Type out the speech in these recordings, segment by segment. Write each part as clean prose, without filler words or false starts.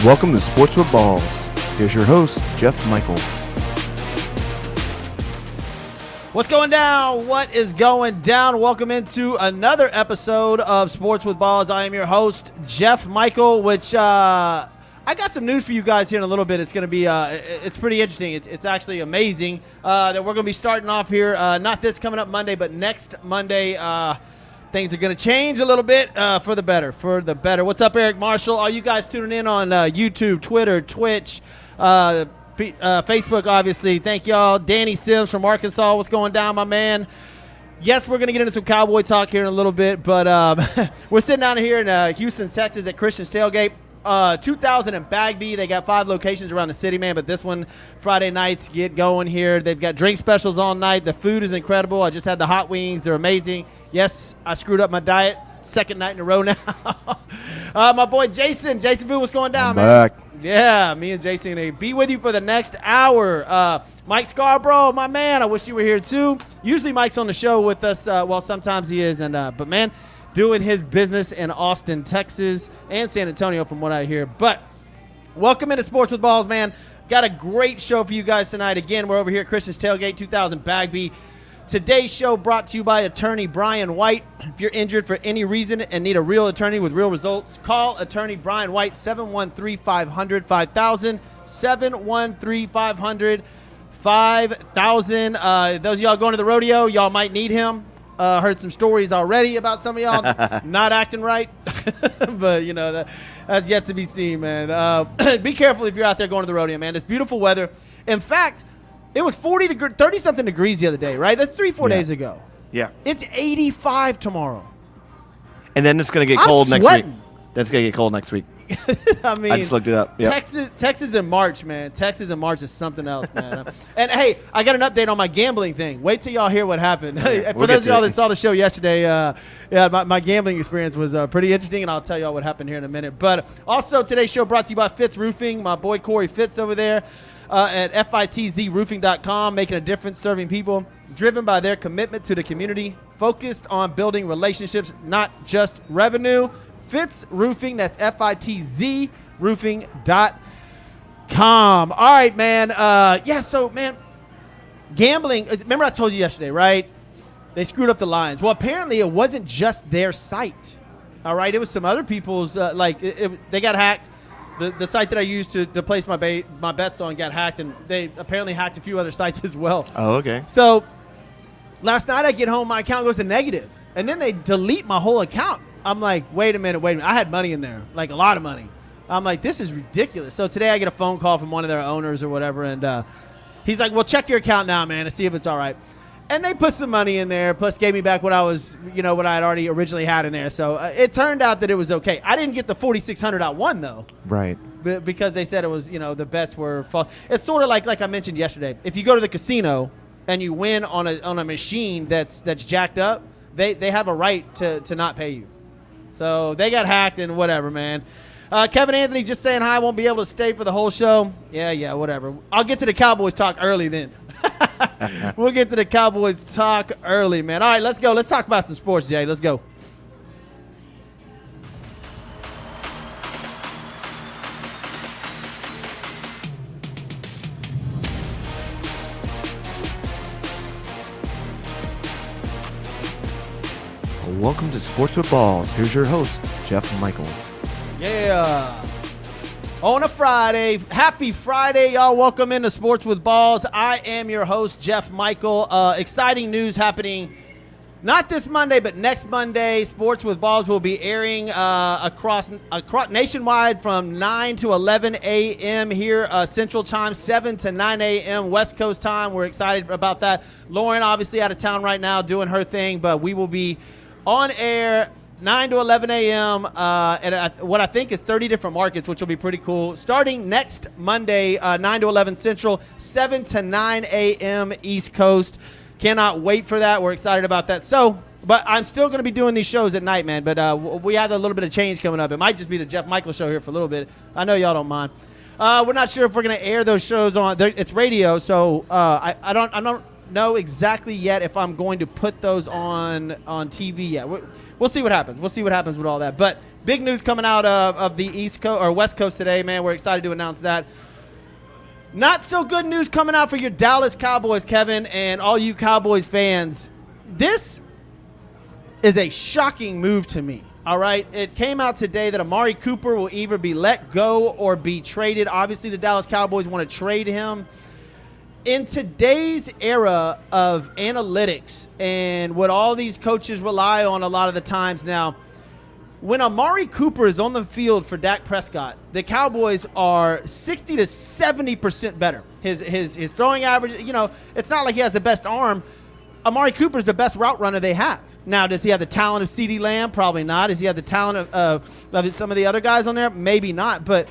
Welcome to Sports with Balls. Here's your host, Jeff Michael. What's going down? What is going down? Welcome into another episode of Sports with Balls. I am your host, Jeff Michael, which I got some news for you guys here in a little bit. It's going to be it's pretty interesting. It's actually amazing that we're going to be starting off here, not this coming up Monday, but next Monday. Things are going to change a little bit for the better. What's up, Eric Marshall? Are you guys tuning in on YouTube, Twitter, Twitch, Facebook, obviously? Thank y'all. Danny Sims from Arkansas. What's going down, my man? Yes, we're going to get into some Cowboy talk here in a little bit, but we're sitting down here in Houston, Texas at Christian's Tailgate. 2000 in Bagby. They got 5 locations around the city, man, but this one, Friday nights, get going here. They've got drink specials all night. The food is incredible. I just had the hot wings. They're amazing. Yes, I screwed up my diet. Second night in a row now. My boy Jason Vu, what's going down, man? Back. Yeah, me and Jason going to be with you for the next hour. Mike Scarborough, my man, I wish you were here too. Usually Mike's on the show with us. Well, sometimes he is, but man, doing his business in Austin, Texas, and San Antonio from what I hear. But welcome into Sports with Balls, man. Got a great show for you guys tonight. Again, we're over here at Christian's Tailgate, 2000 Bagby. Today's show brought to you by attorney Brian White. If you're injured for any reason and need a real attorney with real results, call attorney Brian White, 713-500-5000, 713-500-5000. Those of y'all going to the rodeo, y'all might need him. Heard some stories already about some of y'all not acting right, but you know that's yet to be seen, man. Be careful if you're out there going to the rodeo, man. It's beautiful weather. In fact, it was 30-something degrees the other day, right? That's 3-4 days ago. Yeah. It's 85 tomorrow. And then it's going to get cold next week. Sweating. That's going to get cold next week. I mean, I just looked it up. Yep. Texas in March, man. Texas in March is something else, man. And, hey, I got an update on my gambling thing. Wait till y'all hear what happened. For those of y'all that saw the show yesterday, my gambling experience was pretty interesting, and I'll tell y'all what happened here in a minute. But also today's show brought to you by Fitz Roofing. My boy Corey Fitz over there at fitzroofing.com, making a difference, serving people, driven by their commitment to the community, focused on building relationships, not just revenue. Fitz Roofing, that's fitzroofing.com. All right, man. So, man, gambling. Remember I told you yesterday, right? They screwed up the lines. Well, apparently it wasn't just their site. All right, it was some other people's. They got hacked. The site that I used to place my bets on got hacked, and they apparently hacked a few other sites as well. Oh, okay. So last night I get home, my account goes to negative, and then they delete my whole account. I'm like, wait a minute. I had money in there, like a lot of money. I'm like, this is ridiculous. So today I get a phone call from one of their owners or whatever, and he's like, well, check your account now, man, and see if it's all right. And they put some money in there, plus gave me back what I had already originally had in there. So it turned out that it was okay. I didn't get the 4,600 I won, though. Right. Because they said it was, the bets were false. It's sort of like I mentioned yesterday. If you go to the casino and you win on a machine that's jacked up, they have a right to not pay you. So they got hacked and whatever, man. Kevin Anthony just saying hi. Won't be able to stay for the whole show. Yeah, whatever. I'll get to the Cowboys talk early then. We'll get to the Cowboys talk early, man. All right, let's go. Let's talk about some sports, Jay. Let's go. Welcome to Sports with Balls. Here's your host, Jeff Michael. Yeah. On a Friday. Happy Friday, y'all. Welcome into Sports with Balls. I am your host, Jeff Michael. Exciting news happening not this Monday, but next Monday. Sports with Balls will be airing across nationwide from 9 to 11 a.m. here Central Time, 7 to 9 a.m. West Coast Time. We're excited about that. Lauren, obviously, out of town right now doing her thing, but we will be on air 9 to 11 a.m. At what I think is 30 different markets, which will be pretty cool. Starting next Monday, 9 to 11 Central, 7 to 9 a.m. East Coast. Cannot wait for that. We're excited about that. So, but I'm still going to be doing these shows at night, man. But we have a little bit of change coming up. It might just be the Jeff Michael show here for a little bit. I know y'all don't mind. We're not sure if we're going to air those shows on. It's radio, so I'm know exactly yet if I'm going to put those on TV yet. We'll see what happens. We'll see what happens with all that. But big news coming out of the East Coast or West Coast today, man. We're excited to announce that. Not so good news coming out for your Dallas Cowboys, Kevin, and all you Cowboys fans. This is a shocking move to me. All right, it came out today that Amari Cooper will either be let go or be traded. Obviously, the Dallas Cowboys want to trade him. In today's era of analytics and what all these coaches rely on a lot of the times now, when Amari Cooper is on the field for Dak Prescott, the Cowboys are 60 to 70% better. His throwing average, you know, it's not like he has the best arm. Amari Cooper is the best route runner they have. Now, does he have the talent of CeeDee Lamb? Probably not. Does he have the talent of some of the other guys on there? Maybe not. But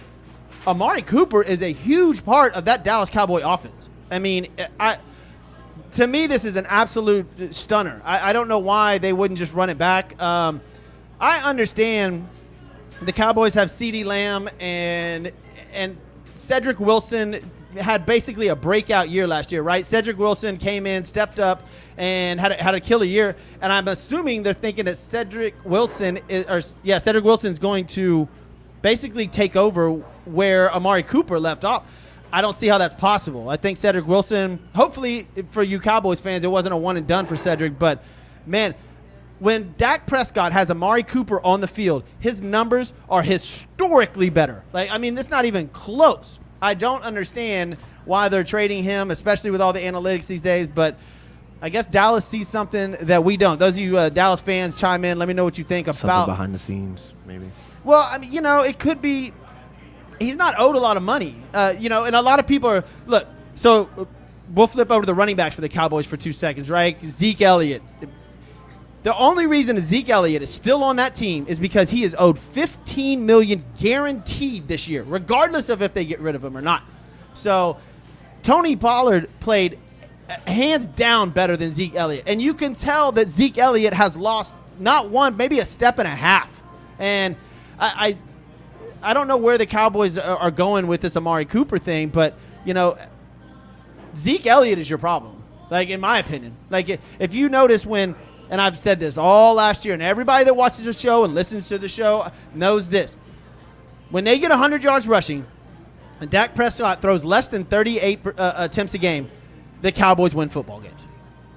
Amari Cooper is a huge part of that Dallas Cowboy offense. I mean, to me, this is an absolute stunner. I don't know why they wouldn't just run it back. I understand the Cowboys have CeeDee Lamb and Cedric Wilson had basically a breakout year last year, right? Cedric Wilson came in, stepped up, and had a killer year. And I'm assuming they're thinking that Cedric Wilson is going to basically take over where Amari Cooper left off. I don't see how that's possible. I think Cedric Wilson, hopefully for you Cowboys fans, it wasn't a one and done for Cedric, but man, when Dak Prescott has Amari Cooper on the field, his numbers are historically better. Like, I mean, it's not even close. I don't understand why they're trading him, especially with all the analytics these days, but I guess Dallas sees something that we don't. Those of you Dallas fans, chime in. Let me know what you think about. Something behind the scenes, maybe. Well, I mean, you know, it could be he's not owed a lot of money, you know, and a lot of people are – look, so we'll flip over to the running backs for the Cowboys for 2 seconds, right? Zeke Elliott. The only reason Zeke Elliott is still on that team is because he is owed $15 million guaranteed this year, regardless of if they get rid of him or not. So Tony Pollard played hands down better than Zeke Elliott. And you can tell that Zeke Elliott has lost not one, maybe a step and a half. And I don't know where the Cowboys are going with this Amari Cooper thing, but, you know, Zeke Elliott is your problem, like, in my opinion. Like, if you notice when – and I've said this all last year, and everybody that watches the show and listens to the show knows this. When they get 100 yards rushing and Dak Prescott throws less than 38 attempts a game, the Cowboys win football games.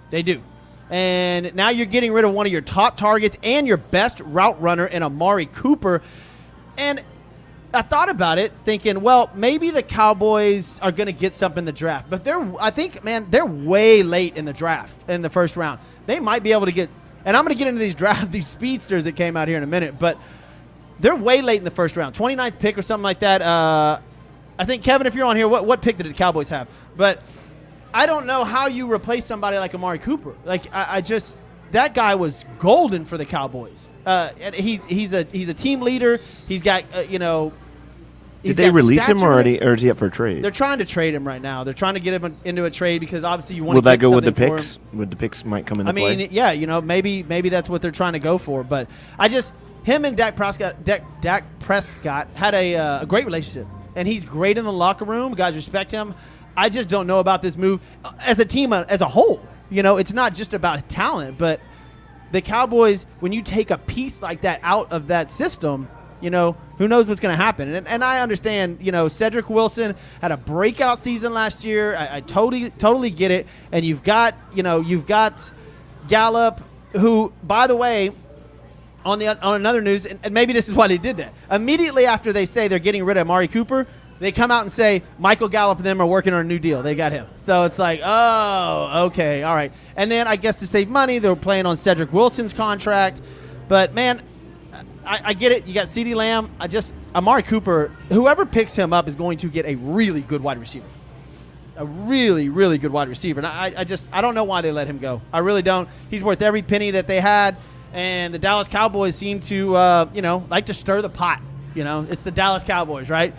They do. And now you're getting rid of one of your top targets and your best route runner in Amari Cooper. And I thought about it thinking, well, maybe the Cowboys are going to get something in the draft. But they're way late in the draft, in the first round. They might be able to get, and I'm going to get into these speedsters that came out here in a minute, but they're way late in the first round. 29th pick or something like that. I think, Kevin, if you're on here, what pick did the Cowboys have? But I don't know how you replace somebody like Amari Cooper. Like, that guy was golden for the Cowboys. And he's a team leader. He's got you know. Did they release him already, or is he up for a trade? They're trying to trade him right now. They're trying to get him into a trade because obviously you want. Will to that get go with the something picks? Would the picks might come into play? I play? mean, yeah, you know, maybe that's what they're trying to go for. But him and Dak Prescott had a great relationship, and he's great in the locker room. Guys respect him. I just don't know about this move as a team as a whole. You know, it's not just about talent, but the Cowboys, when you take a piece like that out of that system, you know, who knows what's going to happen. And I understand, you know, Cedric Wilson had a breakout season last year. I totally get it. And you've got Gallup, who, by the way, on another news, and maybe this is why they did that. Immediately after they say they're getting rid of Amari Cooper, they come out and say Michael Gallup and them are working on a new deal. They got him. So it's like, oh, okay, all right. And then I guess to save money, they were playing on Cedric Wilson's contract. But, man, I get it. You got CeeDee Lamb. Amari Cooper, whoever picks him up is going to get a really good wide receiver. A really, really good wide receiver. And I don't know why they let him go. I really don't. He's worth every penny that they had. And the Dallas Cowboys seem to, like to stir the pot. You know, it's the Dallas Cowboys, right?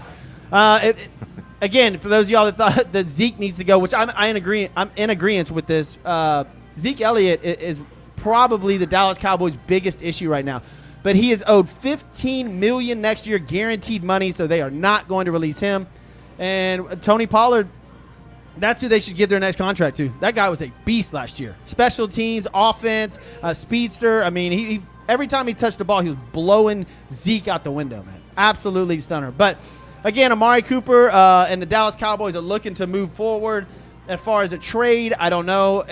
Again, for those of y'all that thought that Zeke needs to go, which I'm in agreement with this. Zeke Elliott is probably the Dallas Cowboys' biggest issue right now. But he is owed $15 million next year, guaranteed money, so they are not going to release him. And Tony Pollard, That's who they should give their next contract to. That guy was a beast last year. Special teams, offense, speedster. I mean, he every time he touched the ball, he was blowing Zeke out the window, man. Absolutely stunner. But, again, Amari Cooper and the Dallas Cowboys are looking to move forward. As far as a trade, I don't know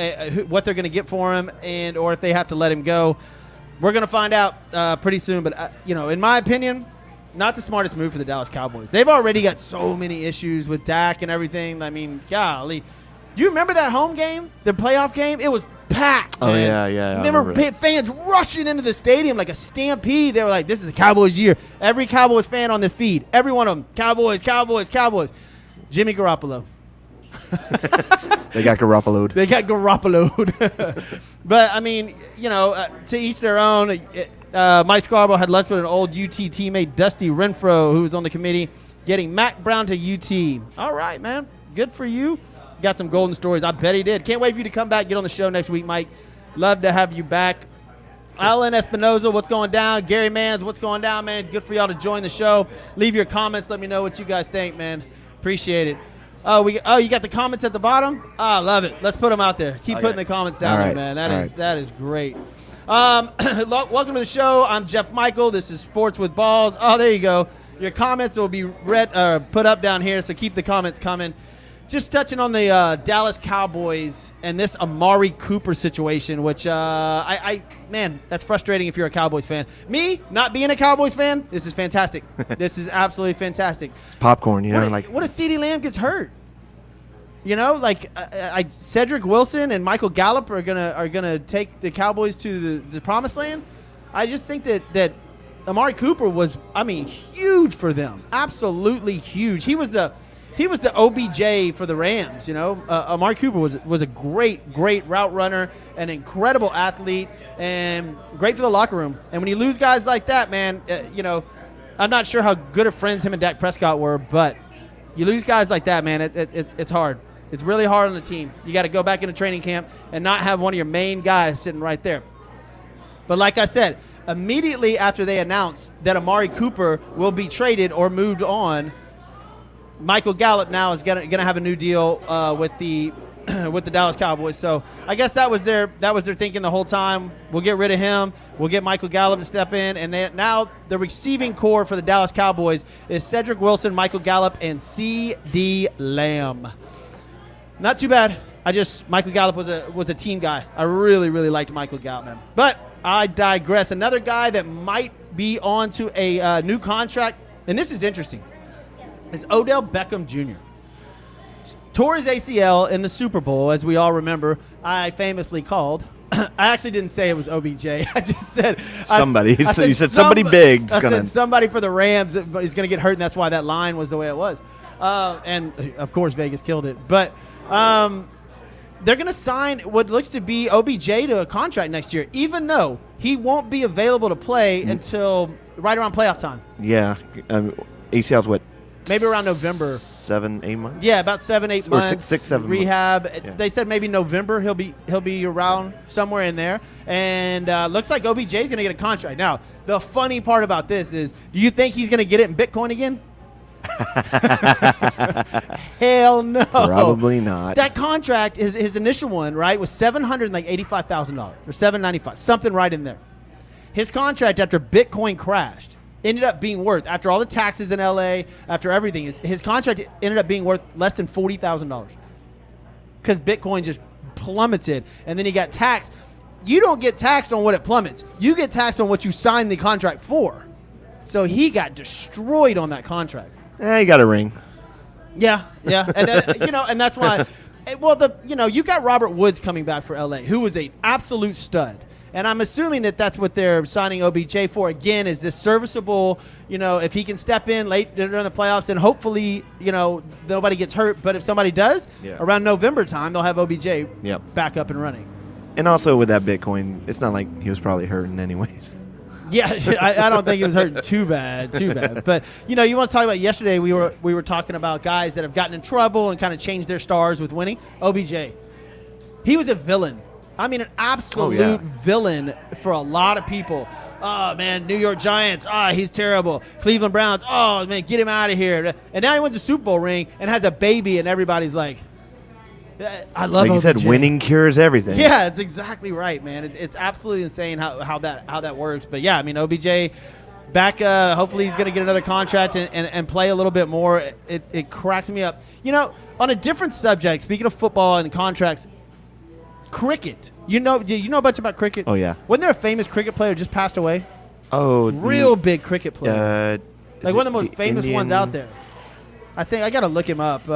what they're going to get for him or if they have to let him go. We're going to find out pretty soon. But, in my opinion, not the smartest move for the Dallas Cowboys. They've already got so many issues with Dak and everything. I mean, golly. Do you remember that home game, the playoff game? It was packed, man. Oh, yeah. I remember fans rushing into the stadium like a stampede. They were like, this is a Cowboys year. Every Cowboys fan on this feed, every one of them, Cowboys, Cowboys, Cowboys. Jimmy Garoppolo. They got Garoppolo'd. They got Garoppolo'd. But, I mean, to each their own. Mike Scarborough had lunch with an old UT teammate, Dusty Renfro, who was on the committee, getting Mac Brown to UT. All right, man. Good for you. Got some golden stories. I bet he did. Can't wait for you to come back, get on the show next week, Mike. Love to have you back. Alan Espinoza, what's going down? Gary Mans, what's going down, man? Good for y'all to join the show. Leave your comments. Let me know what you guys think, man. Appreciate it. You got the comments at the bottom? I love it. Let's put them out there. Keep putting the comments down there, man. That is great. Welcome to the show. I'm Jeff Michael. This is Sports with Balls. Oh, there you go. Your comments will be put up down here, so keep the comments coming. Just touching on the Dallas Cowboys and this Amari Cooper situation, which, man, that's frustrating if you're a Cowboys fan. Me, not being a Cowboys fan, this is fantastic. This is absolutely fantastic. It's popcorn, What if CeeDee Lamb gets hurt? Cedric Wilson and Michael Gallup are gonna take the Cowboys to the promised land. I just think that Amari Cooper was, huge for them. Absolutely huge. He was the OBJ for the Rams. Amari Cooper was a great route runner, an incredible athlete, and great for the locker room. And when you lose guys like that, man, I'm not sure how good of friends him and Dak Prescott were, but you lose guys like that, man. It's hard. It's really hard on the team. You got to go back into training camp and not have one of your main guys sitting right there. But like I said, immediately after they announced that Amari Cooper will be traded or moved on, Michael Gallup now is gonna have a new deal with the Dallas Cowboys. So I guess that was their thinking the whole time. We'll get rid of him. We'll get Michael Gallup to step in, and now the receiving core for the Dallas Cowboys is Cedric Wilson, Michael Gallup, and CeeDee Lamb. Not too bad. Michael Gallup was a team guy. I really liked Michael Gallup, man. But I digress. Another guy that might be on to a new contract, and this is interesting, is Odell Beckham Jr. Tore his ACL in the Super Bowl, as we all remember. I famously called. I actually didn't say it was OBJ. I just said somebody. You said somebody big. I said somebody for the Rams is going to get hurt, and that's why that line was the way it was. And, of course, Vegas killed it. But they're going to sign what looks to be OBJ to a contract next year, even though he won't be available to play until right around playoff time. Yeah. ACL's what? Maybe around November. 7-8 months? Yeah, about 7-8 months. Or 6-7 rehab. months. Yeah. They said maybe November he'll be around somewhere in there. And looks like OBJ's going to get a contract. Now, the funny part about this is, do you think he's going to get it in Bitcoin again? Hell no. Probably not. That contract, his initial one, right, was $785,000 or $795, something right in there. His contract after Bitcoin crashed ended up being worth, after all the taxes in LA, after everything, his contract ended up being worth less than $40,000 because Bitcoin just plummeted, and then he got taxed. You don't get taxed on what it plummets. You get taxed on what you signed the contract for. So he got destroyed on that contract. He got a ring. Yeah, and and that's why. Well, you got Robert Woods coming back for LA, who was an absolute stud. And I'm assuming that's what they're signing OBJ for. Again, is this serviceable, if he can step in late during the playoffs, and hopefully, nobody gets hurt. But if somebody does, around November time, they'll have OBJ back up and running. And also with that Bitcoin, it's not like he was probably hurting anyways. Yeah, I don't think he was hurting too bad. But, you want to talk about yesterday, we were talking about guys that have gotten in trouble and kind of changed their stars with winning. OBJ. He was a villain. I mean, an absolute villain for a lot of people. Oh, man, New York Giants. Oh, he's terrible. Cleveland Browns. Oh, man, get him out of here. And now he wins a Super Bowl ring and has a baby, and everybody's like, I love Like you said, OBJ. winning cures everything. Yeah, it's exactly right, man. It's absolutely insane how that works. But yeah, I mean, OBJ back. Hopefully, he's going to get another contract and play a little bit more. It cracks me up. On a different subject. Speaking of football and contracts, cricket. Do you know a bunch about cricket? Oh yeah. Wasn't there a famous cricket player just passed away? Oh, Real big cricket player. Like one of the most famous Indian? ones out there. I think I got to look him up.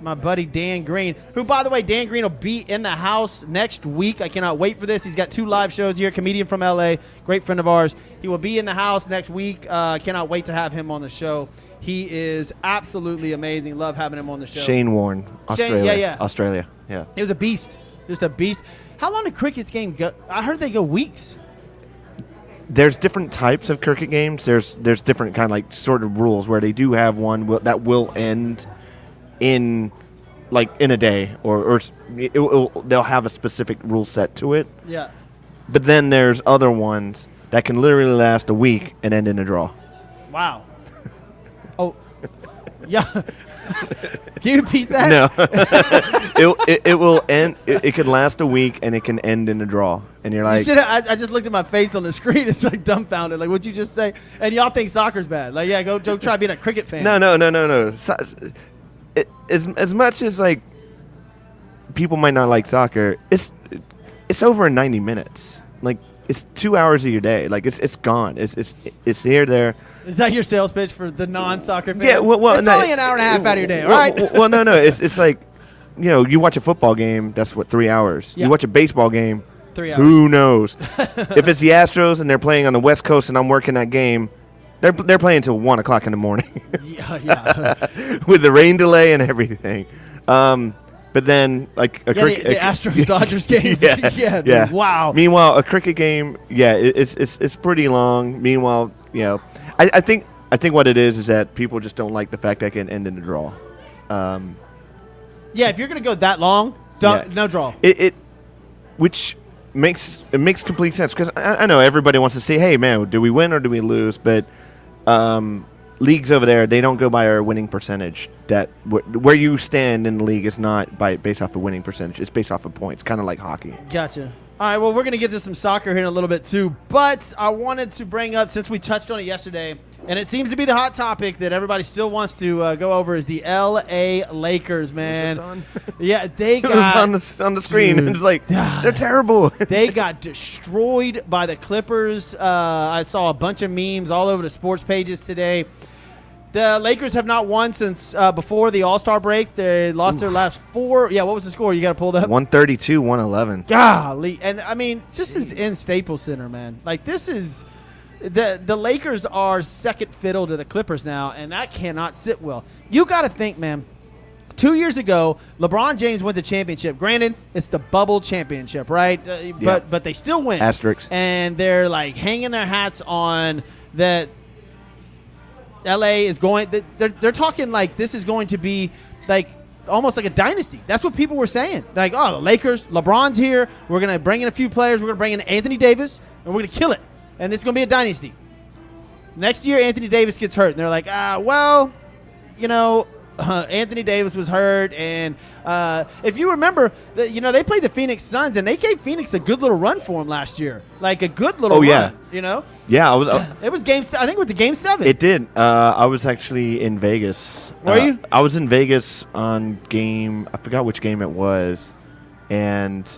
My buddy Dan Green, who, by the way, Dan Green will be in the house next week. I cannot wait for this. He's got 2 live shows here. Comedian from L.A., great friend of ours. He will be in the house next week. Cannot wait to have him on the show. He is absolutely amazing. Love having him on the show. Shane Warne, Australia. yeah. Australia, yeah. He was a beast. Just a beast. How long did cricket's game go? I heard they go weeks. There's different types of cricket games. There's different kind of like sort of rules where they do have one that will end in a day or they'll have a specific rule set to it. Yeah. But then there's other ones that can literally last a week and end in a draw. Wow. Oh, yeah. Can you repeat that? No. it will end. It can last a week and it can end in a draw. And you're like, I just looked at my face on the screen. It's like dumbfounded. Like, what'd you just say? And y'all think soccer's bad. Like, yeah, go try being a cricket fan. No. As much as like people might not like soccer, it's over in 90 minutes. Like it's 2 hours of your day. Like it's gone. It's here there. Is that your sales pitch for the non-soccer fans? Yeah, well, it's no, only an hour and a half out of your day. All right. Well, no. It's like, you watch a football game. That's what 3 hours. Yeah. You watch a baseball game. 3 hours. Who knows? If it's the Astros and they're playing on the West Coast and I'm working that game, they're playing until 1 o'clock in the morning. Yeah. With the rain delay and everything. But then, like the Astros-Dodgers games. Yeah. Dude, wow. Meanwhile, a cricket game, it's pretty long. Meanwhile, I think what it is that people just don't like the fact that it can end in a draw. Yeah, if you're gonna go that long, no draw. Which makes complete sense because I know everybody wants to say, hey man, do we win or do we lose? But leagues over there, they don't go by our winning percentage. That where you stand in the league is not based off of winning percentage. It's based off of points, kind of like hockey. Gotcha. All right, well, we're going to get to some soccer here in a little bit too, but I wanted to bring up, since we touched on it yesterday, and it seems to be the hot topic that everybody still wants to go over, is the L.A. Lakers, man. Yeah, they got... It was on the screen. Dude, it's like, they're terrible. They got destroyed by the Clippers. I saw a bunch of memes all over the sports pages today. The Lakers have not won since before the All-Star break. They lost their last 4. Yeah, what was the score? You got to pull that up. 132-111. Golly. And, I mean, this is in Staples Center, man. Like, this is – the Lakers are second fiddle to the Clippers now, and that cannot sit well. You got to think, man, 2 years ago, LeBron James wins a championship. Granted, it's the bubble championship, right? But they still win. Asterisks. And they're, like, hanging their hats on that – LA is going. They're talking like this is going to be like almost like a dynasty. That's what people were saying. Like, oh, the Lakers, LeBron's here. We're gonna bring in a few players. We're gonna bring in Anthony Davis, and we're gonna kill it. And it's gonna be a dynasty. Next year, Anthony Davis gets hurt, and they're like, Anthony Davis was hurt, and if you remember, they played the Phoenix Suns, and they gave Phoenix a good little run for him last year, like a good little run. Yeah, I was. It was game. I think it was the game 7. It did. I was actually in Vegas. Were you? I was in Vegas on game. I forgot which game it was, and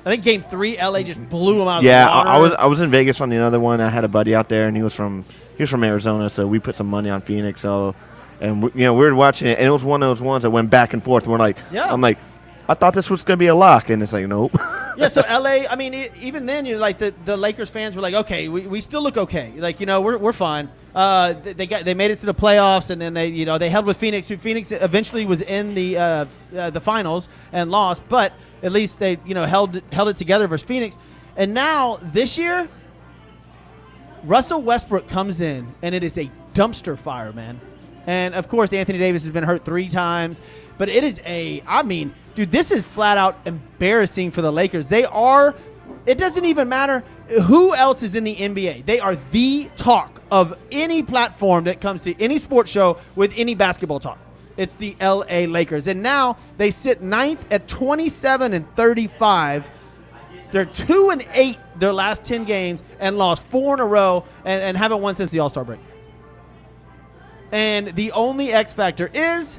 I think game 3, LA just blew them out. Yeah, of the water. I was in Vegas on the other one. I had a buddy out there, and he was from Arizona, so we put some money on Phoenix. And we were watching it, and it was one of those ones that went back and forth. And we're like, I'm like, I thought this was going to be a lock, and it's like, nope. Yeah, so LA, I mean, even then, you're like the Lakers fans were like, okay, we still look okay. Like, we're fine. They made it to the playoffs, and then they held with Phoenix, who Phoenix eventually was in the finals and lost, but at least they held it together versus Phoenix. And now this year, Russell Westbrook comes in, and it is a dumpster fire, man. And, of course, Anthony Davis has been hurt 3 times. But it is dude, this is flat out embarrassing for the Lakers. It doesn't even matter who else is in the NBA. They are the talk of any platform that comes to any sports show with any basketball talk. It's the L.A. Lakers. And now they sit ninth at 27-35. They're 2-8 their last 10 games and lost 4 in a row and haven't won since the All-Star break. And the only X factor is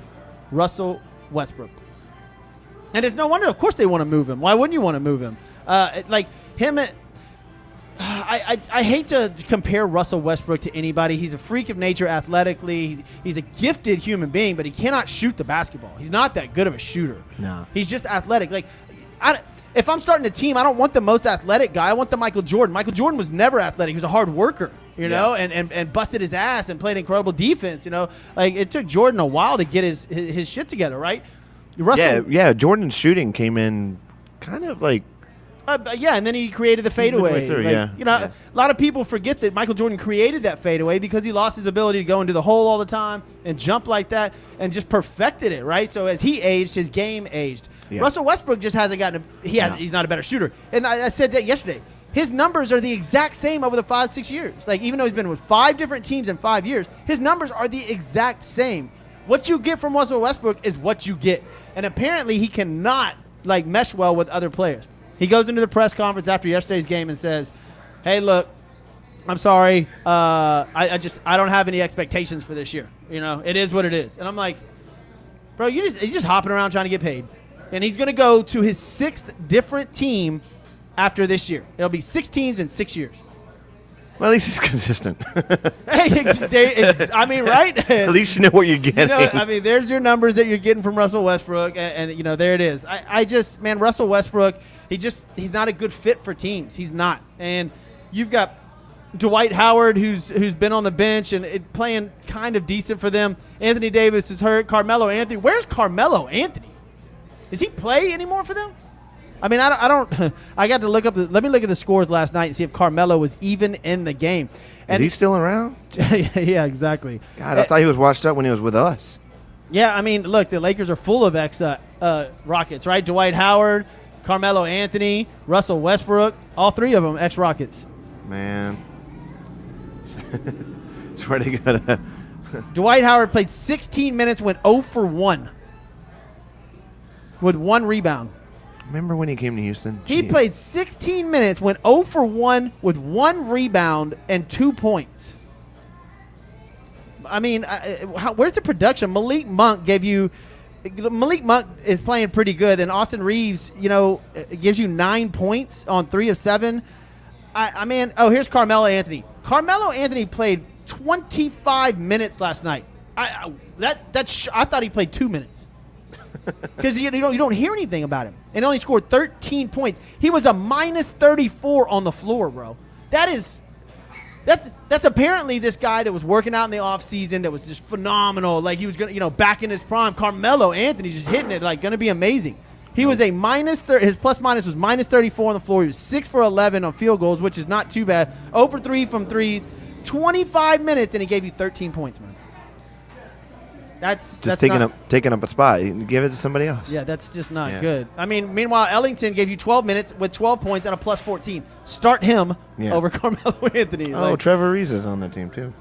Russell Westbrook. And it's no wonder, of course, they want to move him. Why wouldn't you want to move him? Like him, I hate to compare Russell Westbrook to anybody. He's a freak of nature athletically. He's a gifted human being, but he cannot shoot the basketball. He's not that good of a shooter. No. He's just athletic. Like, if I'm starting a team, I don't want the most athletic guy. I want the Michael Jordan. Michael Jordan was never athletic. He was a hard worker, you know, and busted his ass and played incredible defense, you know. Like, it took Jordan a while to get his shit together, right? Russell, Jordan's shooting came in kind of like and then he created the fadeaway. A lot of people forget that Michael Jordan created that fadeaway because he lost his ability to go into the hole all the time and jump like that and just perfected it, right? So as he aged, his game aged. Yeah. Russell Westbrook just hasn't gotten he's not a better shooter. And I said that yesterday. His numbers are the exact same over the 5-6 years. Like, even though he's been with 5 different teams in 5 years, his numbers are the exact same. What you get from Russell Westbrook is what you get. And apparently he cannot, like, mesh well with other players. He goes into the press conference after yesterday's game and says, hey, look, I'm sorry. I don't have any expectations for this year. You know, it is what it is. And I'm like, bro, he's just hopping around trying to get paid. And he's going to go to his 6th different team after this year. It'll be 6 teams in 6 years. Well, at least he's consistent. I mean, right? At least you know what you're getting. I mean, there's your numbers that you're getting from Russell Westbrook, and you know, there it is. Man, Russell Westbrook, he's not a good fit for teams. He's not. And you've got Dwight Howard, who's been on the bench and playing kind of decent for them. Anthony Davis is hurt. Carmelo Anthony. Where's Carmelo Anthony? Does he play anymore for them? I mean, I don't. I got to look up. Let me look at the scores last night and see if Carmelo was even in the game. And is he still around? Yeah, exactly. God, I thought he was washed up when he was with us. Yeah, I mean, look, the Lakers are full of ex-Rockets, right? Dwight Howard, Carmelo Anthony, Russell Westbrook, all 3 of them ex-Rockets. Man, swear to God. Dwight Howard played 16 minutes, went 0 for 1 with 1 rebound. Remember when he came to Houston? He played 16 minutes, went 0 for 1 with 1 rebound and 2 points. I mean, where's the production? Malik Monk is playing pretty good, and Austin Reeves, you know, gives you 9 points on 3 of 7. Here's Carmelo Anthony. Carmelo Anthony played 25 minutes last night. I thought he played 2 minutes. Because you don't hear anything about him. And only scored 13 points. He was a minus 34 on the floor, bro. That's apparently this guy that was working out in the offseason that was just phenomenal. Like, he was going to, back in his prime. Carmelo Anthony just hitting it, like, going to be amazing. He was a his plus minus was minus 34 on the floor. He was 6 for 11 on field goals, which is not too bad. 0 for 3 from threes. 25 minutes, and he gave you 13 points, man. That's taking up a spot. You give it to somebody else. Yeah, that's just not good. I mean, meanwhile, Ellington gave you 12 minutes with 12 points and a plus 14. Start him over Carmelo Anthony. Oh, Trevor Ariza's on the team too.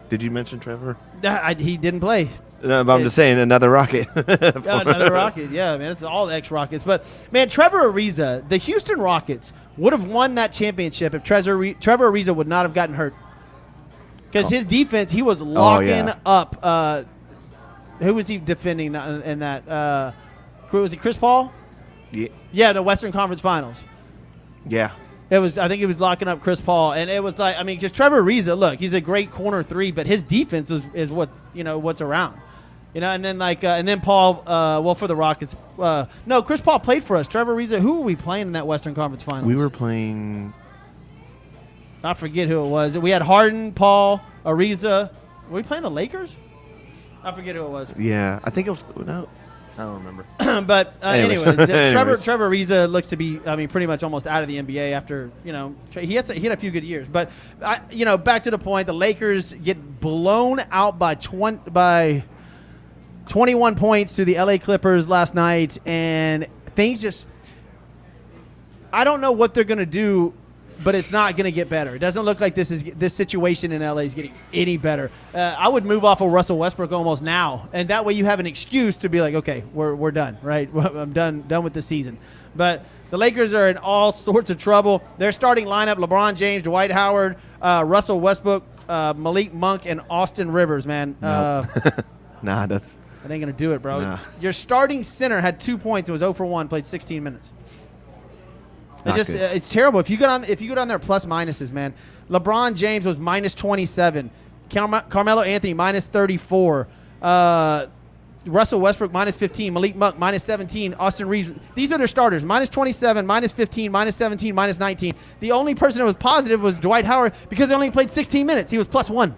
Did you mention Trevor? He didn't play. No, but I'm just saying, another Rocket. Another Rocket. Yeah, man, it's all ex-Rockets. But man, Trevor Ariza, the Houston Rockets would have won that championship if Trevor Ariza would not have gotten hurt. Because his defense, he was locking up. Who was he defending in that? Was it Chris Paul? Yeah, the Western Conference Finals. Yeah. I think he was locking up Chris Paul, and it was like, I mean, just Trevor Ariza. Look, he's a great corner 3, but his defense is what what's around, and then and then Paul. For the Rockets, no, Chris Paul played for us. Trevor Ariza. Who were we playing in that Western Conference Finals? We were playing. I forget who it was. We had Harden, Paul, Ariza. Were we playing the Lakers? I forget who it was. Yeah, I think it was. No, I don't remember. But anyways, Trevor Ariza looks to be, pretty much almost out of the NBA after, he had a few good years. But, back to the point, the Lakers get blown out by 21 points to the LA Clippers last night, and things just – I don't know what they're going to do but it's not going to get better. It doesn't look like this situation in LA is getting any better. I would move off of Russell Westbrook almost now, and that way you have an excuse to be like, okay, we're done, right? I'm done with the season. But the Lakers are in all sorts of trouble. Their starting lineup: LeBron James, Dwight Howard, Russell Westbrook, Malik Monk, and Austin Rivers. Man, Nope. That ain't gonna do it, bro. Nah. Your starting center had 2 points. It was 0 for 1. Played 16 minutes. It's terrible. If you go down there plus minuses, man. LeBron James was minus 27. Carmelo Anthony minus 34. Russell Westbrook minus 15. Malik Monk minus 17. Austin Reeves. These are their starters. Minus 27, minus 15, minus 17, minus 19. The only person that was positive was Dwight Howard because they only played 16 minutes. He was plus 1.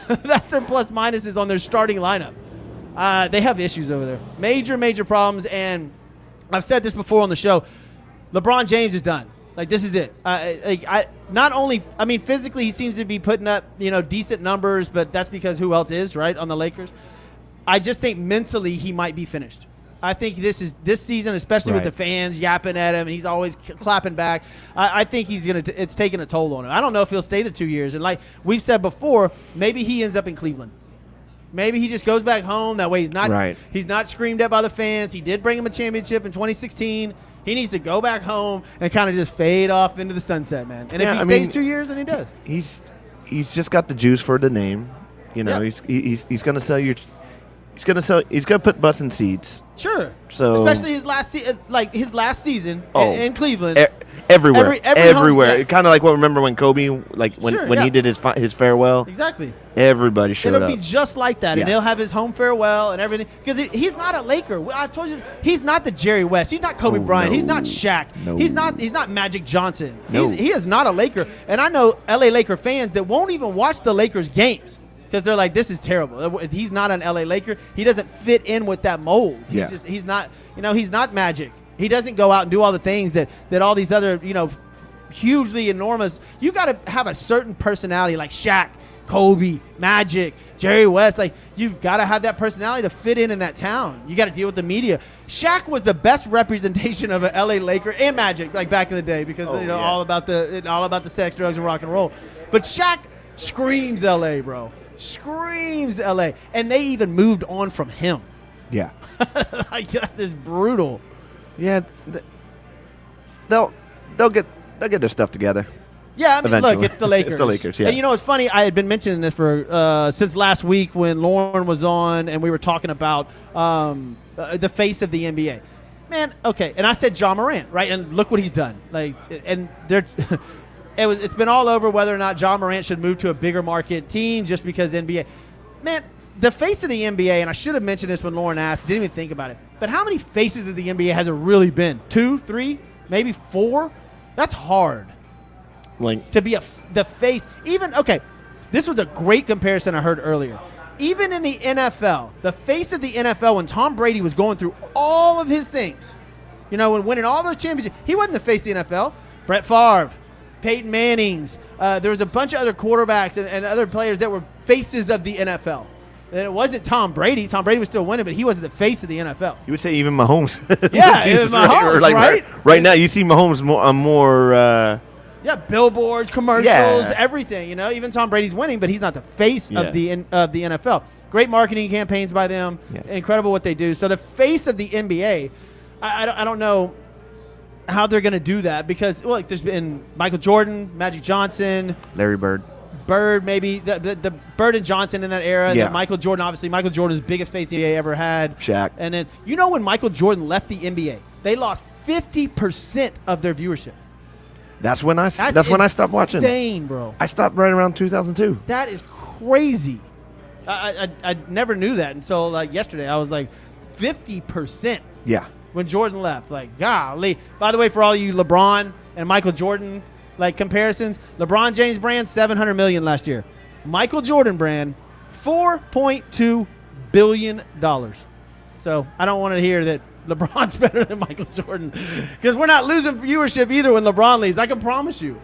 That's their plus minuses on their starting lineup. They have issues over there. Major problems. And I've said this before on the show. LeBron James is done. Like, this is it. Physically he seems to be putting up, decent numbers, but that's because who else is, right, on the Lakers? I just think mentally he might be finished. I think this season, especially with the fans yapping at him, and he's always clapping back. I think it's taking a toll on him. I don't know if he'll stay the 2 years. And like we've said before, maybe he ends up in Cleveland. Maybe he just goes back home. That way he's not screamed at by the fans. He did bring him a championship in 2016. He needs to go back home and kind of just fade off into the sunset, man. And if he stays 2 years, then he does. He's just got the juice for the name. He's going to sell your. He's gonna put butts in seats. Sure. So especially his last season in Cleveland. Everywhere. Home, kind of like remember when Kobe when he did his farewell. Exactly. Everybody showed up. It'll be just like that, and he'll have his home farewell and everything because he's not a Laker. I told you he's not the Jerry West. He's not Kobe Bryant. No. He's not Shaq. No. He's not Magic Johnson. No. He is not a Laker. And I know LA Laker fans that won't even watch the Lakers games. Because they're like, this is terrible. He's not an LA Laker. He doesn't fit in with that mold. He's not Magic. He doesn't go out and do all the things that all these other, hugely enormous. You got to have a certain personality like Shaq, Kobe, Magic, Jerry West. Like, you've got to have that personality to fit in that town. You got to deal with the media. Shaq was the best representation of an LA Laker and Magic, like back in the day, because all about the sex, drugs, and rock and roll. But Shaq screams LA, bro. Screams LA, and they even moved on from him. Yeah. Like, that is brutal. Yeah, they'll get their stuff together. Yeah, I mean, eventually. Look, it's the Lakers. It's the Lakers, yeah. And it's funny. I had been mentioning this for since last week when Lauren was on, and we were talking about the face of the NBA. Man, okay, and I said Ja Morant, right? And look what he's done. Like, and they're. It's been all over whether or not Ja Morant should move to a bigger market team just because NBA. Man, the face of the NBA, and I should have mentioned this when Lauren asked, didn't even think about it, but how many faces of the NBA has it really been? 2, 3, maybe 4? That's hard. To be the face. Even, okay, this was a great comparison I heard earlier. Even in the NFL, the face of the NFL when Tom Brady was going through all of his things, when winning all those championships, he wasn't the face of the NFL. Brett Favre, Peyton Manning's. There was a bunch of other quarterbacks and other players that were faces of the NFL. And it wasn't Tom Brady. Tom Brady was still winning, but he wasn't the face of the NFL. You would say even Mahomes. Yeah, it was Mahomes, right? Right now, you see Mahomes more. Billboards, commercials, everything. Even Tom Brady's winning, but he's not the face of the NFL. Great marketing campaigns by them. Yeah. Incredible what they do. So the face of the NBA, I don't know how they're going to do that because there's been Michael Jordan, Magic Johnson, Larry Bird, maybe the Bird and Johnson in that era. Yeah. And Michael Jordan, obviously Michael Jordan's biggest face the NBA ever had. Shaq. And then when Michael Jordan left the NBA, they lost 50% of their viewership. That's when I stopped watching. Insane, bro. I stopped right around 2002. That is crazy. I never knew that until yesterday. I was like 50%. Yeah. When Jordan left, golly. By the way, for all you LeBron and Michael Jordan comparisons, LeBron James brand $700 million last year. Michael Jordan brand $4.2 billion. So I don't want to hear that LeBron's better than Michael Jordan because we're not losing viewership either when LeBron leaves. I can promise you.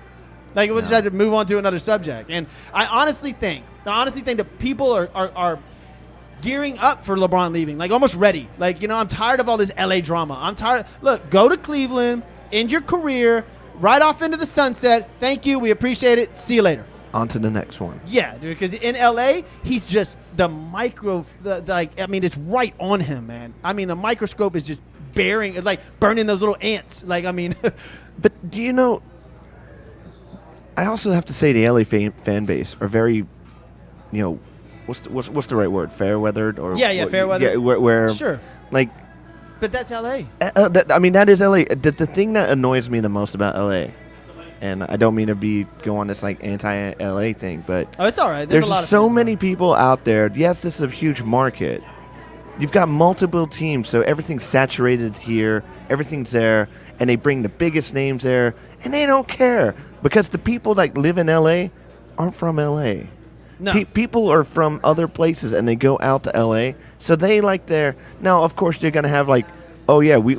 We'll just have to move on to another subject. And I honestly think that people are gearing up for LeBron leaving, almost ready. I'm tired of all this LA drama. I'm tired. Look, go to Cleveland, end your career, right off into the sunset. Thank you. We appreciate it. See you later. On to the next one. Yeah, dude, because in L.A., he's just it's right on him, man. I mean, the microscope is just it's like burning those little ants. Like, I mean. But do you know, I also have to say the LA fan base are very, what's the right word? Fair-weathered? Or fair-weathered. Yeah, where sure. Like. But that's LA. That is LA. The thing that annoys me the most about LA, and I don't mean to go on this like anti-LA thing, but it's all right. There's just so many people out there. Yes, this is a huge market. You've got multiple teams, so everything's saturated here. Everything's there, and they bring the biggest names there, and they don't care because the people that live in LA aren't from LA. No. People are from other places, and they go out to LA, so they like their. Now, of course, they're gonna have like, oh yeah, we're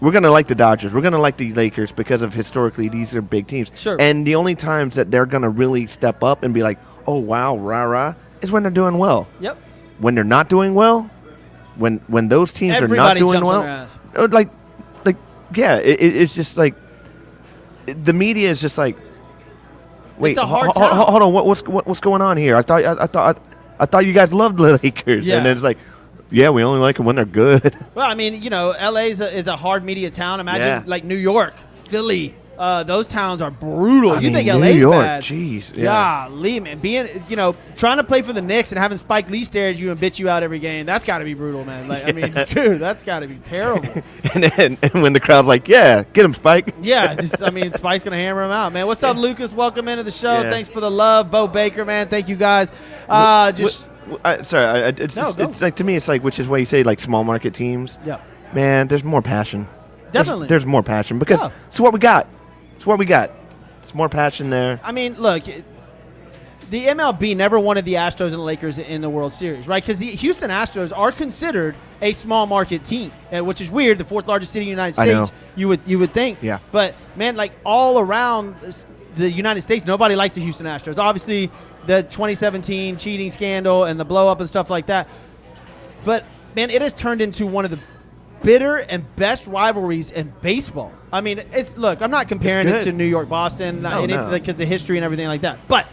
gonna like the Dodgers, we're gonna like the Lakers because of historically these are big teams. Sure. And the only times that they're gonna really step up and be like, oh wow, rah rah, is when they're doing well. Yep. When they're not doing well, when those teams Everybody are not doing jumps on well, their ass. it's just like the media is just like. Wait, it's a hard time. Hold on. What's going on here? I thought you guys loved the Lakers, Yeah. and then it's like, yeah, we only like them when they're good. Well, I mean, LA is a hard media town. Imagine like New York, Philly. Those towns are brutal. You think New LA's York, bad? Jeez, yeah. Golly, man. Being, trying to play for the Knicks and having Spike Lee stare at you and bitch you out every game, that's got to be brutal, man. Like, I mean, dude, that's got to be terrible. and when the crowd's like, yeah, get him, Spike. Yeah, Spike's going to hammer him out, man. What's up, Lucas? Welcome into the show. Yeah. Thanks for the love. Bo Baker, man. Thank you, guys. It's like, to me, it's like, which is why you say, like, small market teams. Yeah. Man, there's more passion. Definitely. There's more passion because it's what we got. It's what we got. It's more passion there. I mean, look, the MLB never wanted the Astros and the Lakers in the World Series, right? Because the Houston Astros are considered a small market team, which is weird. The fourth largest city in the United States, you would think. Yeah. But man, like all around the United States, nobody likes the Houston Astros. Obviously, the 2017 cheating scandal and the blow up and stuff like that. But man, it has turned into one of the bitter and best rivalries in baseball. I mean, look, I'm not comparing it to New York, Boston, because the history and everything like that. But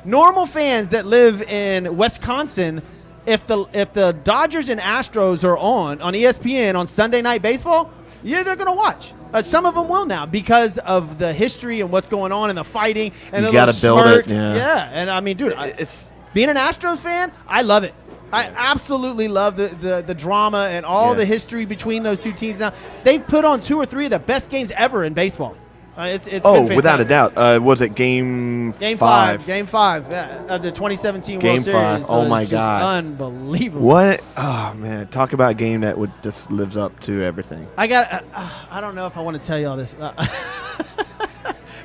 normal fans that live in Wisconsin, if the Dodgers and Astros are on ESPN on Sunday Night Baseball, yeah, they're going to watch. Some of them will now because of the history and what's going on and the fighting and the little smirk. Yeah, and I mean, dude, being an Astros fan, I love it. I absolutely love the drama and all the history between those two teams. Now, they've put on 2 or 3 of the best games ever in baseball. It's been without a doubt. Was it Game 5? Game 5 of the 2017 Game World Series. 5. Oh, my God. Unbelievable. What? Oh, man. Talk about a game that just lives up to everything. I don't know if I want to tell you all this.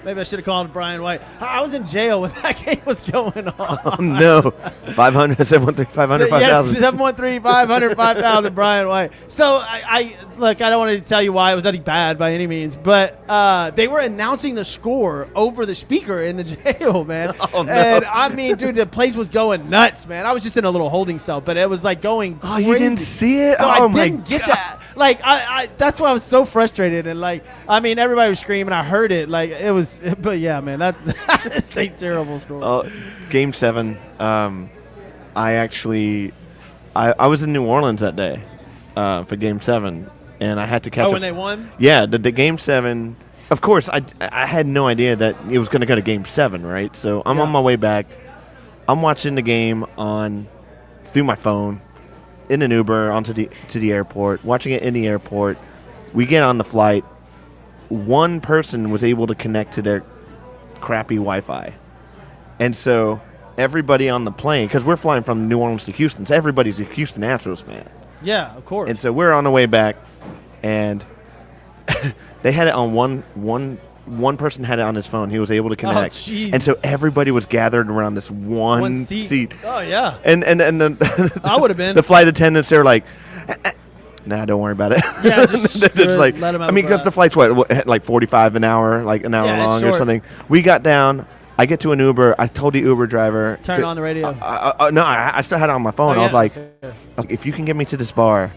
Maybe I should have called Brian White. I was in jail when that game was going on. Oh, no. 500, 713, 500, 5,000. Yes, 713, 500, 5,000, Brian White. So, I don't want to tell you why. It was nothing bad by any means. But they were announcing the score over the speaker in the jail, man. Oh, no. And, I mean, dude, the place was going nuts, man. I was just in a little holding cell, but it was, like, going crazy. You didn't see it? So I didn't get to – like, that's why I was so frustrated. And, like, I mean, everybody was screaming. I heard it. Like, it was – but, yeah, man, that's a terrible story. Game 7, I was in New Orleans that day for Game 7, and I had to catch when they won? Yeah, the Game 7. Of course, I had no idea that it was going to go to Game 7, right? So I'm on my way back. I'm watching the game through my phone, in an Uber to the airport, watching it in the airport. We get on the flight. One person was able to connect to their crappy Wi-Fi. And so everybody on the plane, because we're flying from New Orleans to Houston, so everybody's a Houston Astros fan. Yeah, of course. And so we're on the way back, and they had it on one person had it on his phone. He was able to connect. Oh, jeez. And so everybody was gathered around this one seat. Oh, yeah. And then I would have been. The flight attendants, they're like, nah, don't worry about it. Yeah, just like, let him out. I mean, because the flight's like 45 an hour, like an hour long or something. We got down. I get to an Uber. I told the Uber driver. Turn on the radio. No, I still had it on my phone. I was like, if you can get me to this bar,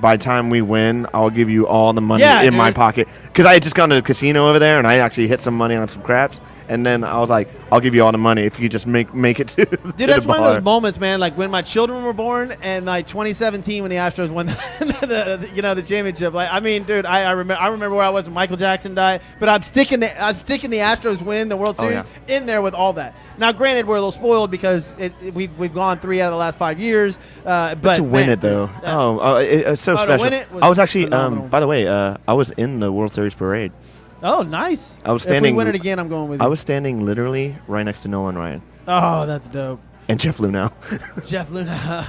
by the time we win, I'll give you all the money Yeah, in my dude. pocket. Because I had just gone to the casino over there, and I actually hit some money on some craps. And then I was like, I'll give you all the money if you just make it to, to Dude, that's the one bar. of those moments, man. Like when my children were born, and like 2017 when the Astros won the championship. Like, I mean, dude, I remember where I was when Michael Jackson died. But I'm sticking the Astros win the World Series in there with all that. Now, granted, we're a little spoiled because we've gone 3 out of the last 5 years. But to win man, it though, dude, it's so to special. win it was I was actually, phenomenal. by the way, I was in the World Series parade. Oh, nice. I was If we standing- win it again, I'm going with you. I was standing literally right next to Nolan Ryan Oh, that's dope. and Jeff Luhnow. Jeff Luna.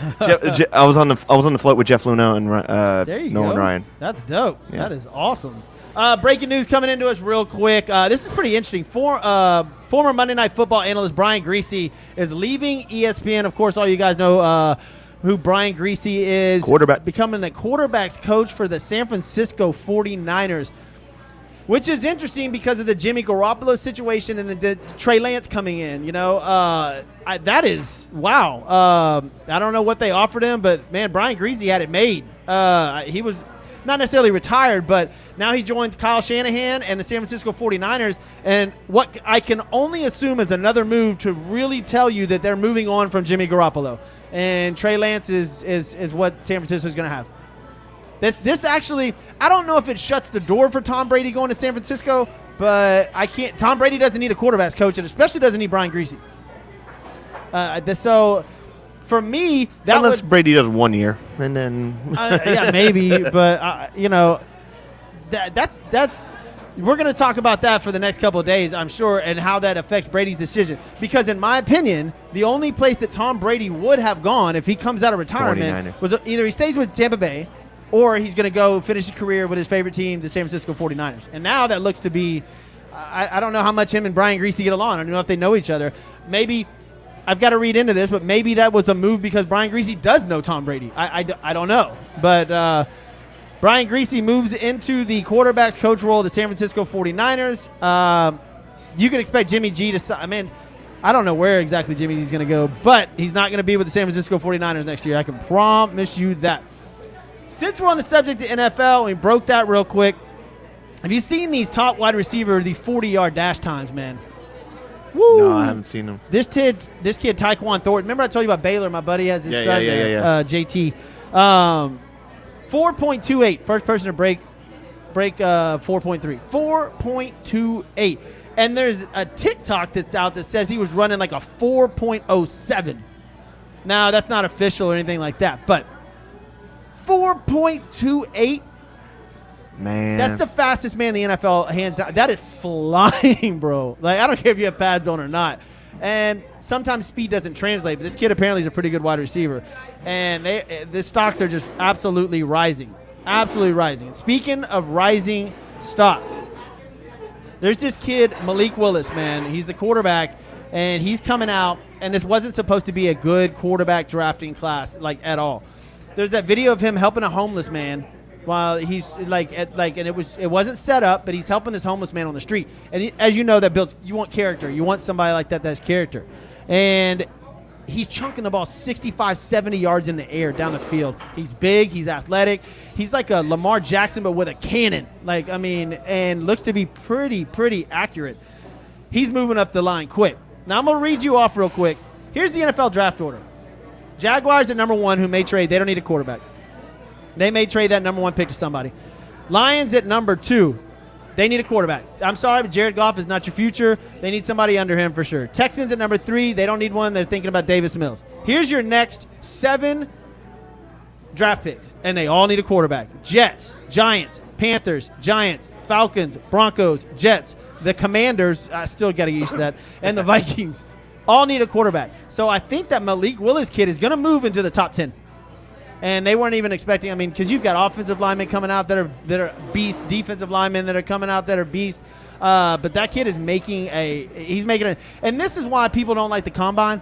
I was on the float with Jeff Luhnow and There you Nolan go. Ryan. That's dope. Yeah. That is awesome. Breaking news coming into us real quick. This is pretty interesting. Former Monday Night Football analyst Brian Griese is leaving ESPN. Of course, all you guys know who Brian Griese is. Quarterback. Becoming a quarterbacks coach for the San Francisco 49ers. Which is interesting because of the Jimmy Garoppolo situation and the Trey Lance coming in. You know, that is wow. I don't know what they offered him, but man, Brian Griese had it made. He was not necessarily retired, but now he joins Kyle Shanahan and the San Francisco 49ers. And what I can only assume is another move to really tell you that they're moving on from Jimmy Garoppolo, and Trey Lance is what San Francisco is going to have. This actually, I don't know if it shuts the door for Tom Brady going to San Francisco, but Tom Brady doesn't need a quarterbacks coach, and especially doesn't need Brian Griese. So, for me, that Unless would, Brady does 1 year, and then yeah, maybe, but that's we're going to talk about that for the next couple of days, I'm sure, and how that affects Brady's decision. Because in my opinion, the only place that Tom Brady would have gone if he comes out of retirement 49ers. was either he stays with Tampa Bay, or he's going to go finish his career with his favorite team, the San Francisco 49ers. And now that looks to be, I don't know how much him and Brian Griese get along. I don't know if they know each other. Maybe, I've got to read into this, but maybe that was a move because Brian Griese does know Tom Brady. I don't know. But Brian Griese moves into the quarterbacks coach role of the San Francisco 49ers. You can expect Jimmy G to, I don't know where exactly Jimmy G's going to go, but he's not going to be with the San Francisco 49ers next year. I can promise you that. Since we're on the subject of NFL, we broke that real quick. Have you seen these top wide receiver, these 40-yard dash times, man? Woo! no, I haven't seen him. This kid, Tyquan Thornton. Remember I told you about Baylor? My buddy has his son there, JT. 4.28. First person to break 4.3. 4.28. And there's a TikTok that's out that says he was running like a 4.07. Now, that's not official or anything like that, but 4.28. Man, That's the fastest man in the NFL, hands down. That is flying, bro. Like, I don't care if you have pads on or not. And sometimes speed doesn't translate, but this kid apparently is a pretty good wide receiver. And the stocks are just absolutely rising. Absolutely rising. And speaking of rising stocks, there's this kid, Malik Willis, man. He's the quarterback, and he's coming out, and this wasn't supposed to be a good quarterback drafting class, like, at all. There's that video of him helping a homeless man while he's and it wasn't set up, but he's helping this homeless man on the street. And as you know, that builds, you want character. You want somebody like that has character. And he's chunking the ball 65, 70 yards in the air down the field. He's big. He's athletic. He's like a Lamar Jackson, but with a cannon. And looks to be pretty accurate. He's moving up the line quick. Now, I'm going to read you off real quick. Here's the NFL draft order. Jaguars at number 1, who may trade. They don't need a quarterback. They may trade that number 1 pick to somebody. Lions at number 2. They need a quarterback. I'm sorry, but Jared Goff is not your future. They need somebody under him for sure. Texans at number 3. They don't need one. They're thinking about Davis Mills. Here's your next 7 draft picks, and they all need a quarterback. Jets, Giants, Panthers, Giants, Falcons, Broncos, Jets. The Commanders, I still got to get used to that, and the Vikings all need a quarterback. So I think that Malik Willis kid is going to move into the top 10. And they weren't even expecting, because you've got offensive linemen coming out that are beast, defensive linemen that are coming out that are beast. But that kid is making and this is why people don't like the combine.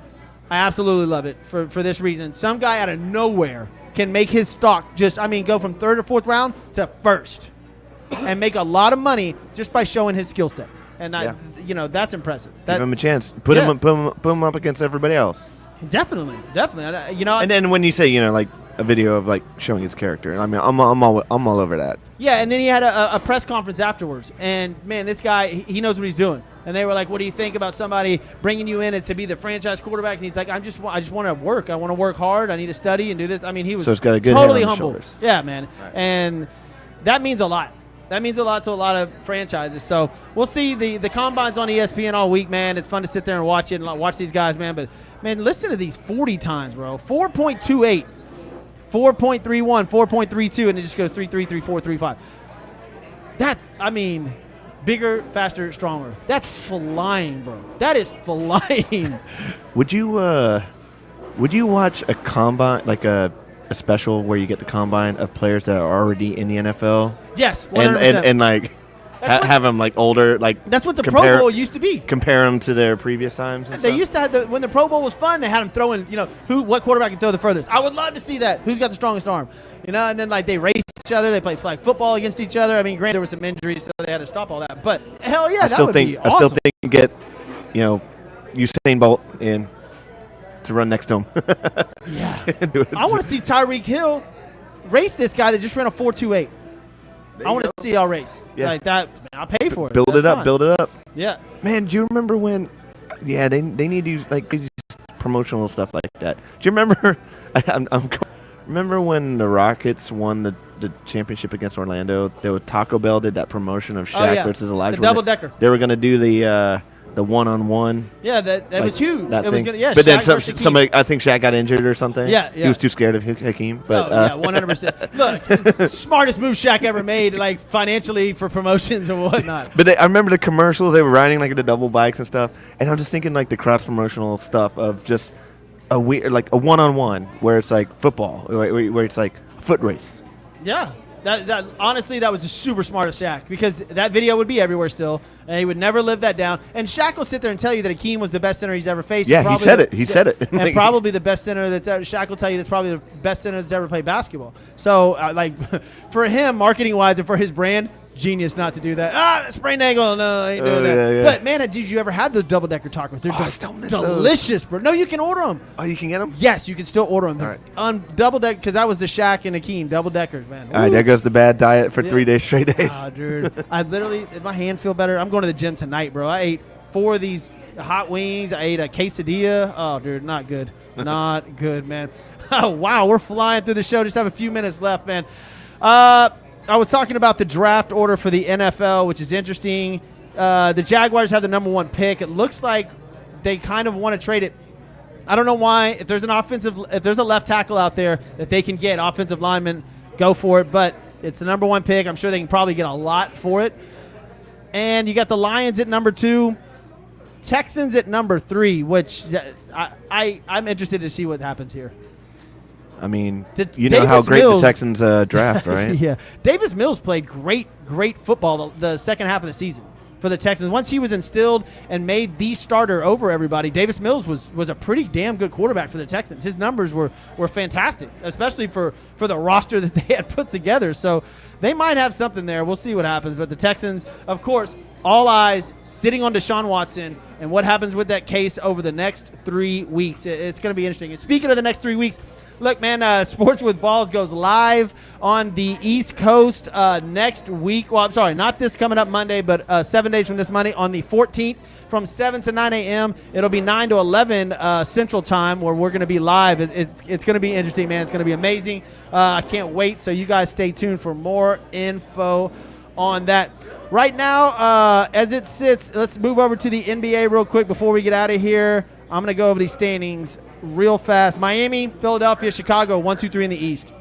I absolutely love it for this reason. Some guy out of nowhere can make his stock go from 3rd or 4th round to 1st and make a lot of money just by showing his skill set. And that's impressive. give him a chance. Put him up against everybody else. Definitely. And then when you say, a video of like showing his character. I mean, I'm all over that. Yeah, and then he had a press conference afterwards, and man, this guy, he knows what he's doing. And they were like, "What do you think about somebody bringing you in as to be the franchise quarterback?" And he's like, I just want to work. I want to work hard. I need to study and do this." I mean, he was So it's got a good totally head on his humble. shoulders. Yeah, man, and that means a lot. That means a lot to a lot of franchises. So we'll see the Combine's on ESPN all week, man. It's fun to sit there and watch it and watch these guys, man. But, man, listen to these 40 times, bro. 4.28, 4.31, 4.32, and it just goes 3.3, 3.4, 3.5. That's, I mean, bigger, faster, stronger. That's flying, bro. That is flying. Would you watch a combine, like a special where you get the combine of players that are already in the NFL? Yes, 100%. And like have them like older, like That's what the Pro Bowl used to be. Compare them to their previous times. And They stuff? used to have when the Pro Bowl was fun. They had them throwing, what quarterback can throw the furthest. I would love to see that. Who's got the strongest arm? And then like they race each other. They play flag football against each other. I mean, granted there were some injuries, so they had to stop all that. But hell yeah, that would be awesome. I still think get, Usain Bolt in to run next to him. Yeah, I want to see Tyreek Hill race this guy that just ran a 4.28. I want to see y'all race like that. Man, I'll pay for it. Build it up. Yeah, man. Do you remember when? Yeah, they need to use like promotional stuff like that. Do you remember? Remember when the Rockets won the championship against Orlando? Taco Bell did that promotion of Shaq versus Elijah. The double decker. They were going to do the one-on-one. Yeah, that was huge. That it was thing. gonna, yeah. But Shaq then versus somebody, I think Shaq got injured or something. Yeah. He was too scared of Hakeem. But 100%. Look, smartest move Shaq ever made, like financially for promotions and whatnot. But I remember the commercials. They were riding like the double bikes and stuff. And I'm just thinking like the cross promotional stuff of just a one-on-one where it's like football, where it's like a foot race. Yeah. That honestly, that was the super smart of Shaq because that video would be everywhere still, and he would never live that down. And Shaq will sit there and tell you that Hakeem was the best center he's ever faced. Yeah, he said it. He said it. And probably the best center that's ever. Shaq will tell you that's probably the best center that's ever played basketball. So, for him, marketing-wise and for his brand, genius not to do that. Sprained ankle. No, I ain't doing that. Yeah. But, man, did you ever have those double-decker tacos? They're delicious, bro. No, you can order them. Oh, you can get them? Yes, you can still order them. All right. On double-decker, because that was the Shaq and Hakeem double-deckers, man. All right, there goes the bad diet for 3 days straight days. Oh, dude. My hand feel better. I'm going to the gym tonight, bro. I ate 4 of these hot wings. I ate a quesadilla. Oh, dude, not good. Not good, man. Oh, wow, we're flying through the show. Just have a few minutes left, man. I was talking about the draft order for the NFL, which is interesting. The Jaguars have the number 1 pick. It looks like they kind of want to trade it. I don't know why. If there's a left tackle out there that they can get, offensive lineman, go for it. But it's the number 1 pick. I'm sure they can probably get a lot for it. And you got the Lions at number 2, Texans at number 3, which I'm interested to see what happens here. I mean, you know how great Mills, the Texans draft, right? Yeah. Davis Mills played great football the second half of the season for the Texans. Once he was instilled and made the starter over everybody, Davis Mills was a pretty damn good quarterback for the Texans. His numbers were fantastic, especially for the roster that they had put together. So they might have something there. We'll see what happens. But the Texans, of course, all eyes sitting on Deshaun Watson and what happens with that case over the next 3 weeks. It's going to be interesting. And speaking of the next 3 weeks, look, man, Sports with Balls goes live on the East Coast next week. Well, I'm sorry, not this coming up Monday, but 7 days from this Monday on the 14th from 7 to 9 a.m. It'll be 9 to 11 Central Time where we're going to be live. It's going to be interesting, man. It's going to be amazing. I can't wait. So you guys stay tuned for more info on that. Right now, as it sits, let's move over to the NBA real quick before we get out of here. I'm going to go over these standings real fast. Miami, Philadelphia, Chicago, 1, 2, 3 in the East.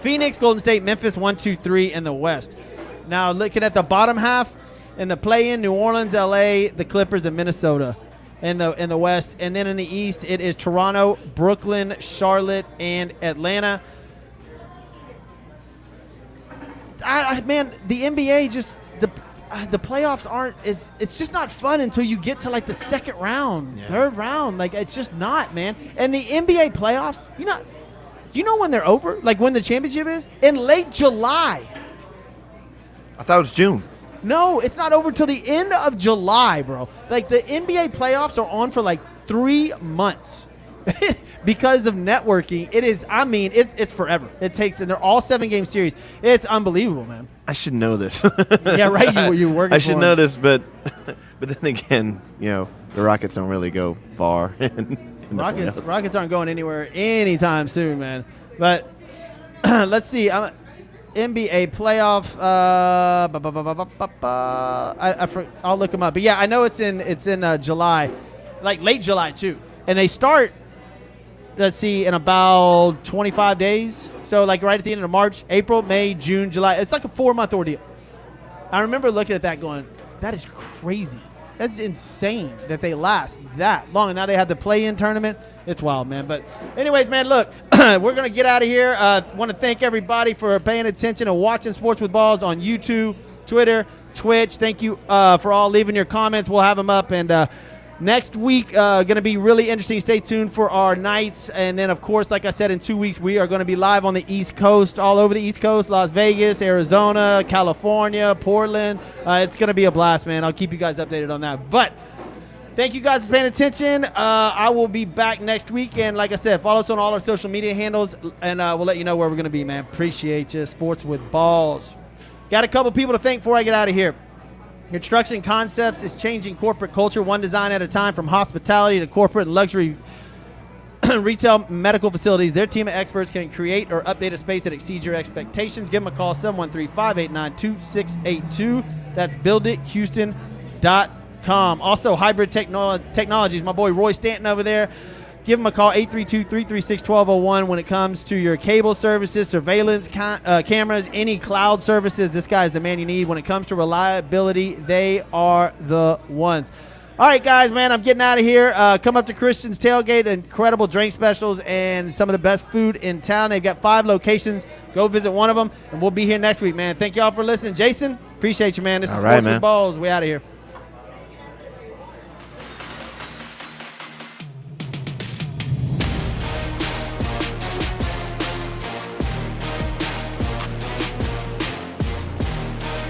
Phoenix, Golden State, Memphis, 1, 2, 3 in the West. Now, looking at the bottom half, in the play-in, New Orleans, LA, the Clippers, and Minnesota in the West. And then in the East, it is Toronto, Brooklyn, Charlotte, and Atlanta. Man, the NBA just the playoffs it's just not fun until you get to like the second round, third round. Like it's just not, man. And the NBA playoffs, you know when they're over? Like when the championship is? In late July. I thought it was June. No, it's not over till the end of July, bro. Like the NBA playoffs are on for like 3 months. because of networking, it is. I mean, it's forever. It takes, and they're all 7-game series. It's unbelievable, man. I should know this. Yeah, right. You working. I should for know them. this, but then again, the Rockets don't really go far. in the playoffs. Rockets aren't going anywhere anytime soon, man. But let's see. NBA playoff. I'll look them up. But yeah, I know it's in July, like late July too, and they start. Let's see, in about 25 days. So like right at the end of March, April, May, June, July. It's like a 4-month ordeal. I remember looking at that going, that is crazy. That's insane that they last that long. And now they have the play-in tournament. It's wild, man. But anyways, man, look, we're going to get out of here. Want to thank everybody for paying attention and watching Sports with Balls on YouTube, Twitter, Twitch. Thank you for all leaving your comments. We'll have them up. And next week, going to be really interesting. Stay tuned for our nights. And then, of course, like I said, in 2 weeks, we are going to be live on the East Coast, all over the East Coast, Las Vegas, Arizona, California, Portland. It's going to be a blast, man. I'll keep you guys updated on that. But thank you guys for paying attention. I will be back next week. And like I said, follow us on all our social media handles, and we'll let you know where we're going to be, man. Appreciate you. Sports with Balls. Got a couple people to thank before I get out of here. Construction Concepts is changing corporate culture one design at a time, from hospitality to corporate and luxury retail medical facilities. Their team of experts can create or update a space that exceeds your expectations. Give them a call, 713-589-2682. That's buildithouston.com. Also, Hybrid Technologies, my boy Roy Stanton over there. Give them a call, 832-336-1201, when it comes to your cable services, surveillance cameras, any cloud services. This guy is the man you need. When it comes to reliability, they are the ones. All right, guys, man, I'm getting out of here. Come up to Christian's Tailgate, incredible drink specials and some of the best food in town. They've got 5 locations. Go visit one of them, and we'll be here next week, man. Thank you all for listening. Jason, appreciate you, man. This is Sports with Balls. We out of here.